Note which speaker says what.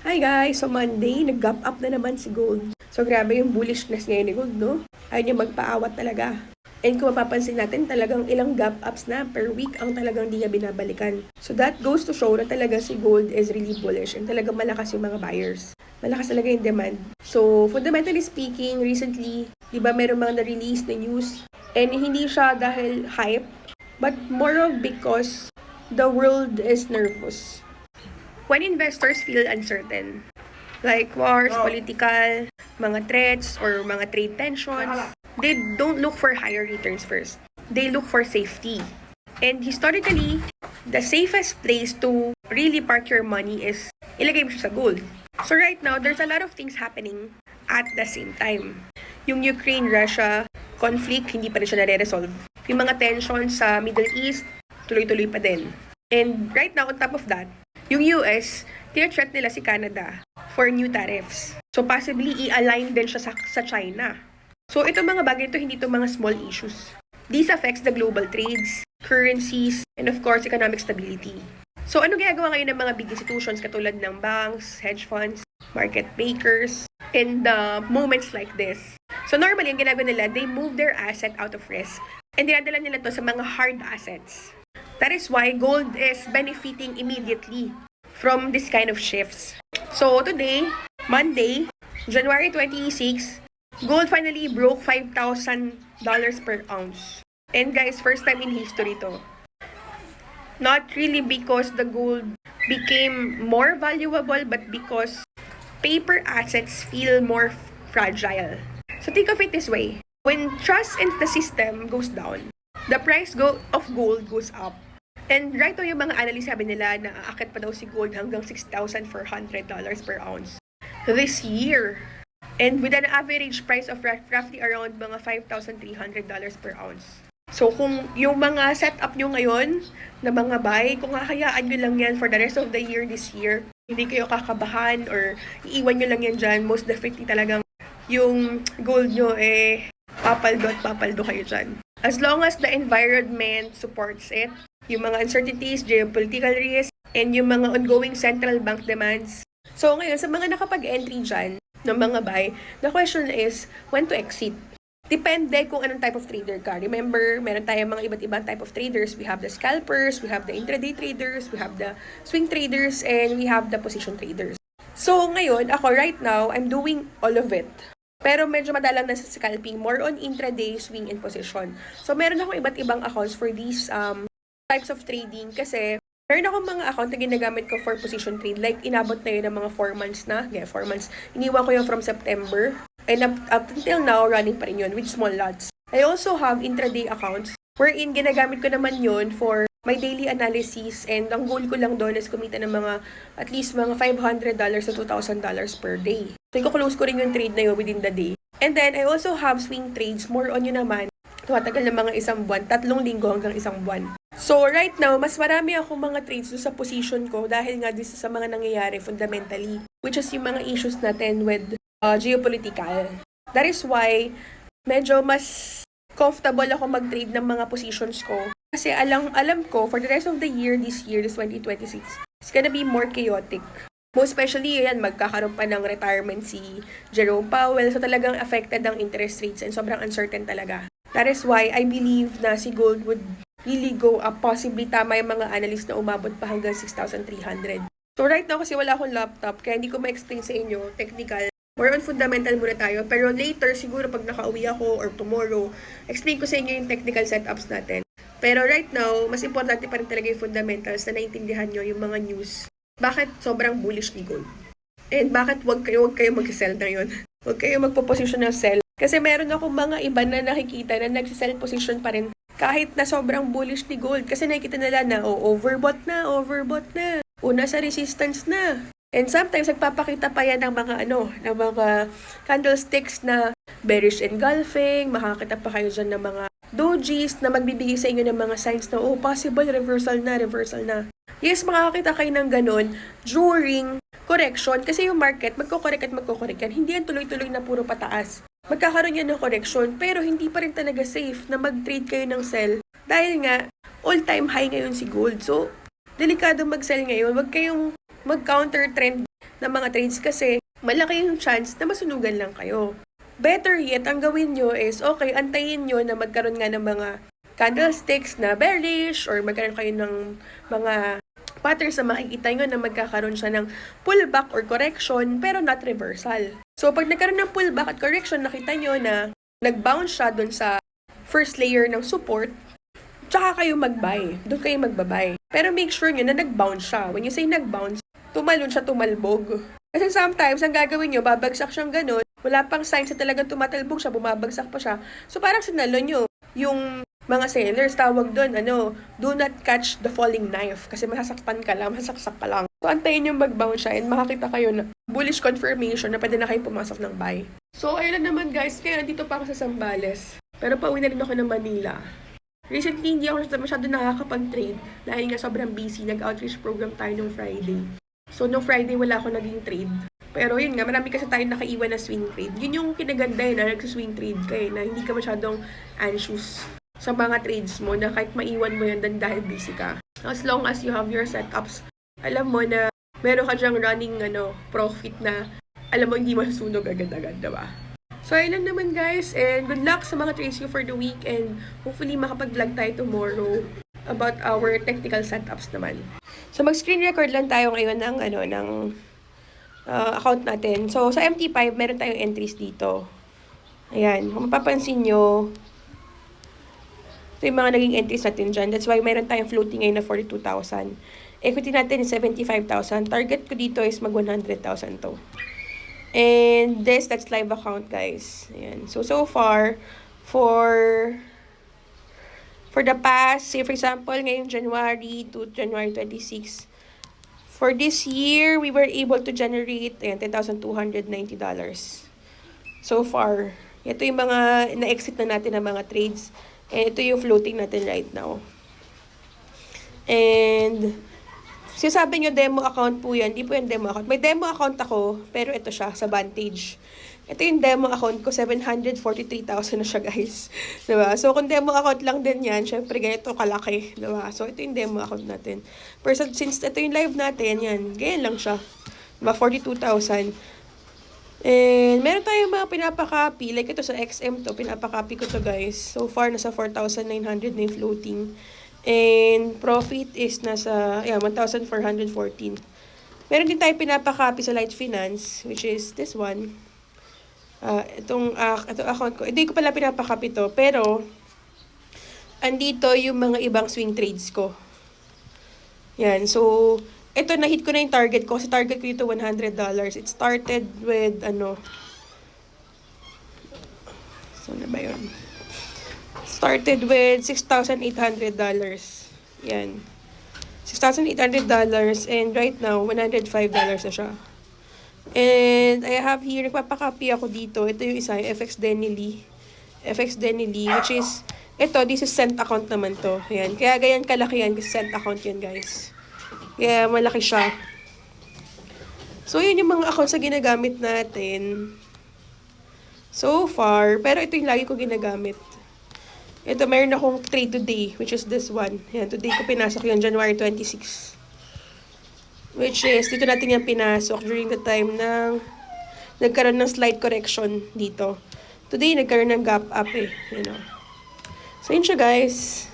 Speaker 1: Hi guys! So Monday, nag-gap up na naman si Gold. So grabe yung bullishness ngayon ni Gold, no? Ayaw niya magpaawat talaga. And kung mapapansin natin, talagang ilang gap ups na per week ang talagang di niya binabalikan. So that goes to show na talaga si Gold is really bullish and talagang malakas yung mga buyers. Malakas talaga yung demand. So fundamentally speaking, recently, di ba meron mga na-release na news and hindi siya dahil hype, but more of because the world is nervous. When investors feel uncertain, like wars, political, mga threats, or mga trade tensions, they don't look for higher returns first. They look for safety. And historically, the safest place to really park your money is ilagay mo siya sa gold. So right now, there's a lot of things happening at the same time. Yung Ukraine-Russia conflict, hindi pa rin siya nare-resolve. Yung mga tensions sa Middle East, tuloy-tuloy pa din. And right now, on top of that, yung US, tina-threat nila si Canada for new tariffs. So possibly, i-align din siya sa China. So itong mga bagay ito, hindi ito mga small issues. These affects the global trades, currencies, and of course, economic stability. So ano ginagawa ngayon ng mga big institutions katulad ng banks, hedge funds, market makers, in the moments like this? So normally, ang ginagawa nila, they move their asset out of risk and dinadala nila to sa mga hard assets. That is why gold is benefiting immediately from this kind of shifts. So today, Monday, January 26, gold finally broke $5,000 per ounce. And guys, first time in history to. Not really because the gold became more valuable, but because paper assets feel more fragile. So think of it this way. When trust in the system goes down, the price of gold goes up. And right now, yung mga analysts sabi nila na aakit pa daw si gold hanggang $6,400 per ounce this year. And with an average price of roughly around mga $5,300 per ounce. So kung yung mga setup nyo ngayon na mga buy, kung kakayaan nyo lang yan for the rest of the year this year, hindi kayo kakabahan or iiwan nyo lang yan dyan, most definitely talagang yung gold nyo papaldo at papaldo kayo dyan. As long as the environment supports it, yung mga uncertainties, geopolitical risk, and yung mga ongoing central bank demands. So ngayon, sa mga nakapag-entry dyan ng mga buy, the question is when to exit. Depende kung anong type of trader ka. Remember, meron tayong mga iba't ibang type of traders. We have the scalpers, we have the intraday traders, we have the swing traders, and we have the position traders. So ngayon, ako right now, I'm doing all of it. Pero medyo madalang na sa scalping, more on intraday, swing, and position. So meron akong iba't ibang accounts for these types of trading kasi meron akong mga account na ginagamit ko for position trade. Like, inabot na yun ng mga 4 months na. Yeah, 4 months. Iniwan ko yung from September. And up until now, running pa rin yun with small lots. I also have intraday accounts wherein ginagamit ko naman yun for my daily analysis. And ang goal ko lang doon is kumita ng mga at least mga $500 to $2,000 per day. So, i-close ko rin yung trade na yun within the day. And then, I also have swing trades. More on yun naman. Tumatagal ng mga isang buwan. 3 linggo hanggang isang buwan. So, right now, mas marami akong mga trades sa position ko dahil nga dito sa mga nangyayari fundamentally, which is yung mga issues natin with geopolitical. That is why, medyo mas comfortable ako mag-trade ng mga positions ko. Kasi alam ko, for the rest of the year, this 2026, it's gonna be more chaotic. Most especially, yan, magkakaroon pa ng retirement si Jerome Powell. So, talagang affected ang interest rates and sobrang uncertain talaga. That is why I believe na si gold would really go up. Possibly tama yung mga analysts na umabot pa hanggang 6,300. So right now kasi wala akong laptop, kaya hindi ko ma-explain sa inyo, technical. More on fundamental muna tayo. Pero later, siguro pag nakauwi ako or tomorrow, explain ko sa inyo yung technical setups natin. Pero right now, mas importante pa rin talaga yung fundamentals na naintindihan nyo yung mga news. Bakit sobrang bullish ni gold? And bakit wag kayo mag-sell na yun? Huwag kayo magpo-position ng sell. Kasi meron akong mga iba na nakikita na nagsisell position pa rin kahit na sobrang bullish ni gold. Kasi nakikita nila na overbought na. Una sa resistance na. And sometimes nagpapakita pa yan ng mga ng mga candlesticks na bearish engulfing. Makakita pa kayo dyan ng mga dojis na magbibigay sa inyo ng mga signs na possible reversal na. Yes, makakita kayo ng ganun during correction. Kasi yung market, magko-correct yan. Hindi yan tuloy-tuloy na puro pataas. Magkakaroon yan ng correction, pero hindi pa rin talaga safe na mag-trade kayo ng sell. Dahil nga, all-time high ngayon si gold. So, delikado mag-sell ngayon. Huwag kayong mag-counter trend ng mga trades kasi malaki yung chance na masunugan lang kayo. Better yet, ang gawin nyo is, okay, antayin nyo na magkaroon nga ng mga candlesticks na bearish or magkaroon kayo ng mga patterns na makikita nyo na magkakaroon siya ng pullback or correction pero not reversal. So, pag nagkaroon ng pullback at correction, nakita nyo na nag-bounce siya dun sa first layer ng support, tsaka kayo mag-buy. Doon kayo magbabuy. Pero make sure nyo na nag-bounce siya. When you say nag-bounce, tumalon siya, tumalbog. Kasi sometimes, ang gagawin nyo, babagsak siyang ganun, wala pang signs na talagang tumatalbog siya, bumabagsak pa siya. So, parang sinalo nyo yung mga sellers, tawag doon, do not catch the falling knife. Kasi masasaktan ka lang, masasaksak ka lang. So, antayin yung mag-bounce siya and makakita kayo na bullish confirmation na pwede na kayo pumasok ng buy. So, ayun na naman guys, kaya nandito pa ako sa Zambales. Pero pauwi na rin ako ng Manila. Recently, hindi ako masyado nakakapag-trade dahil nga sobrang busy. Nag-outreach program tayo nung Friday. So, nung Friday, wala ako naging trade. Pero yun nga, marami kasi tayong nakaiwan na swing trade. Yun yung kinaganda yun na nag-swing trade kayo na hindi ka masyadong anxious sa mga trades mo na kahit maiwan mo yan dahil busy ka. As long as you have your setups, alam mo na meron ka dyang running profit na alam mo hindi masusunog agad-agad, diba? So, ayun lang naman guys, and good luck sa mga trades nyo for the week, and hopefully makapag-vlog tayo tomorrow about our technical setups naman. So, mag-screen record lang tayo ngayon ng, account natin. So, sa MT5, meron tayong entries dito. Ayan, kung mapapansin nyo, ito yung mga naging entries natin dyan. That's why meron tayong floating ngayon na 42,000. Equity natin is 75,000. Target ko dito is mag 100,000 to. And that's live account, guys. Ayan. So far, for the past, say for example, ngayong January to January 26, for this year, we were able to generate $10,290. So far, ito yung mga na-exit na natin ng mga trades. And ito yung floating natin right now. And sinasabi nyo demo account po yan. Hindi po yan demo account. May demo account ako, pero ito siya sa Vantage. Ito yung demo account ko, 743,000 na siya, guys. Diba? So, kung demo account lang din yan, syempre ganito kalaki. Diba? So, ito yung demo account natin. Pero since ito yung live natin, yan, ganyan lang siya. Diba? 42,000. And meron tayong mga pinapakopy. Like ito sa XM to, pinapakopy ko to, guys. So far, nasa 4,900 na yung floating. And profit is nasa 1,414. Meron din tayo pinapakopy sa Light Finance, which is this one. Itong account ko. Hindi ko pala pinapakopy to, pero andito yung mga ibang swing trades ko. Yan, so ito, na-hit ko na yung target ko. Kasi target ko dito, $100. It started with, saan na ba yun? Started with $6,800. Yan. $6,800. And right now, $105 na siya. And I have here, nagpapakopy ako dito. Ito yung isa, yung FX Denily. FX Denily, which is, this is cent account naman to. Ayan. Kaya ganyan kalaki yan, kasi cent account yan, guys. Kaya malaki siya. So, yun yung mga accounts na ginagamit natin so far. Pero ito yung lagi ko ginagamit. Ito, mayroon akong trade today, which is this one. Yan, today ko pinasok yun, January 26. Which is, dito natin yung pinasok during the time ng nagkaroon ng slight correction dito. Today, nagkaroon ng gap up So, yun siya, guys.